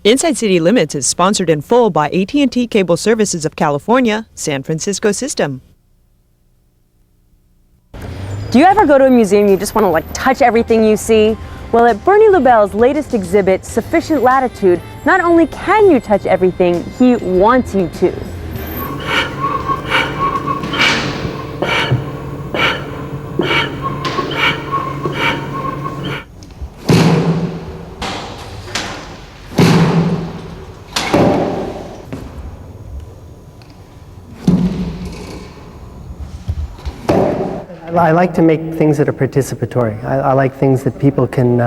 Inside City Limits is sponsored in full by AT&T Cable Services of California, San Francisco System. Do you ever go to a museum and you just want to touch everything you see? Well, at Bernie Lubell's latest exhibit, Sufficient Latitude, not only can you touch everything, he wants you to. I like to make things that are participatory. I like things that people can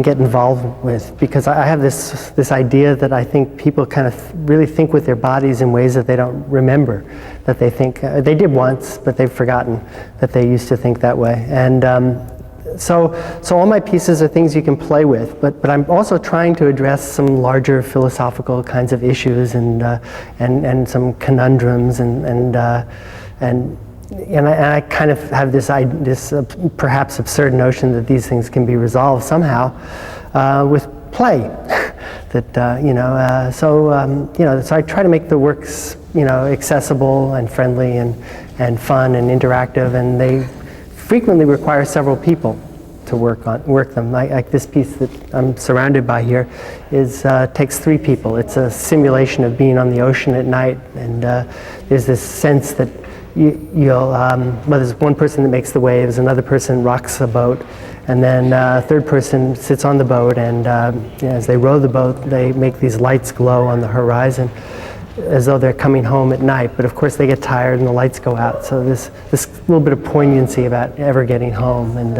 get involved with, because I have this idea that I think people kind of really think with their bodies in ways that they don't remember, that they think they did once, but they've forgotten that they used to think that way. And so all my pieces are things you can play with, but I'm also trying to address some larger philosophical kinds of issues and some conundrums and I kind of have this perhaps absurd notion that these things can be resolved somehow with play. So I try to make the works accessible and friendly and fun and interactive, and they frequently require several people to work them. Like this piece that I'm surrounded by here takes 3 people. It's a simulation of being on the ocean at night, and there's this sense that there's one person that makes the waves, another person rocks the boat, and then a third person sits on the boat, and as they row the boat, they make these lights glow on the horizon as though they're coming home at night, but of course they get tired and the lights go out. So this little bit of poignancy about ever getting home, and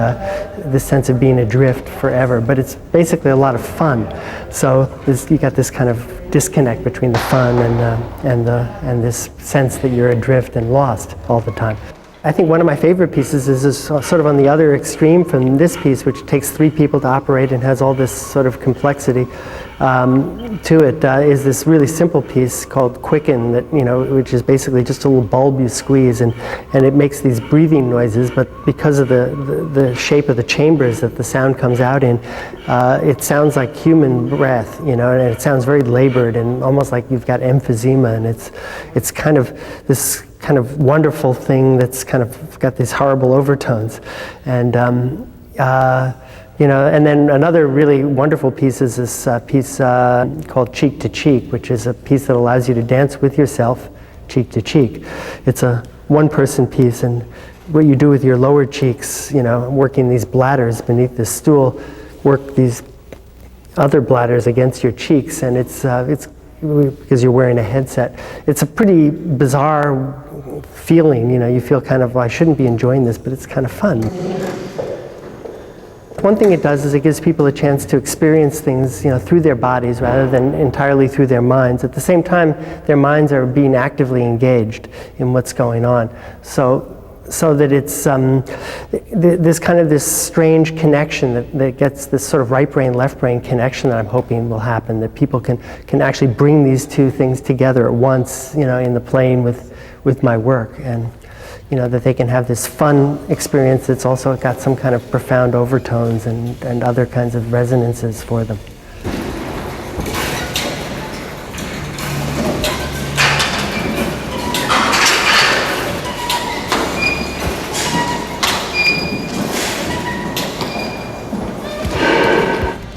this sense of being adrift forever, but it's basically a lot of fun. So you got this kind of disconnect between the fun and this sense that you're adrift and lost all the time. I think one of my favorite pieces is sort of on the other extreme from this piece, which takes 3 people to operate and has all this sort of complexity to it, is this really simple piece called Quicken, that which is basically just a little bulb you squeeze, and it makes these breathing noises, but because of the shape of the chambers that the sound comes out in, it sounds like human breath, and it sounds very labored and almost like you've got emphysema, and it's kind of this kind of wonderful thing that's kind of got these horrible overtones. And and then another really wonderful piece is this piece called Cheek to Cheek, which is a piece that allows you to dance with yourself cheek to cheek. It's a one-person piece, and what you do with your lower cheeks, working these bladders beneath this stool, work these other bladders against your cheeks, and it's because you're wearing a headset. It's a pretty bizarre feeling, you feel kind of, well, I shouldn't be enjoying this, but it's kind of fun. One thing it does is it gives people a chance to experience things, through their bodies rather than entirely through their minds. At the same time, their minds are being actively engaged in what's going on. So that it's there's kind of this strange connection that gets this sort of right brain, left brain connection that I'm hoping will happen, that people can actually bring these 2 things together at once, in the playing with my work, and that they can have this fun experience that's also got some kind of profound overtones and other kinds of resonances for them.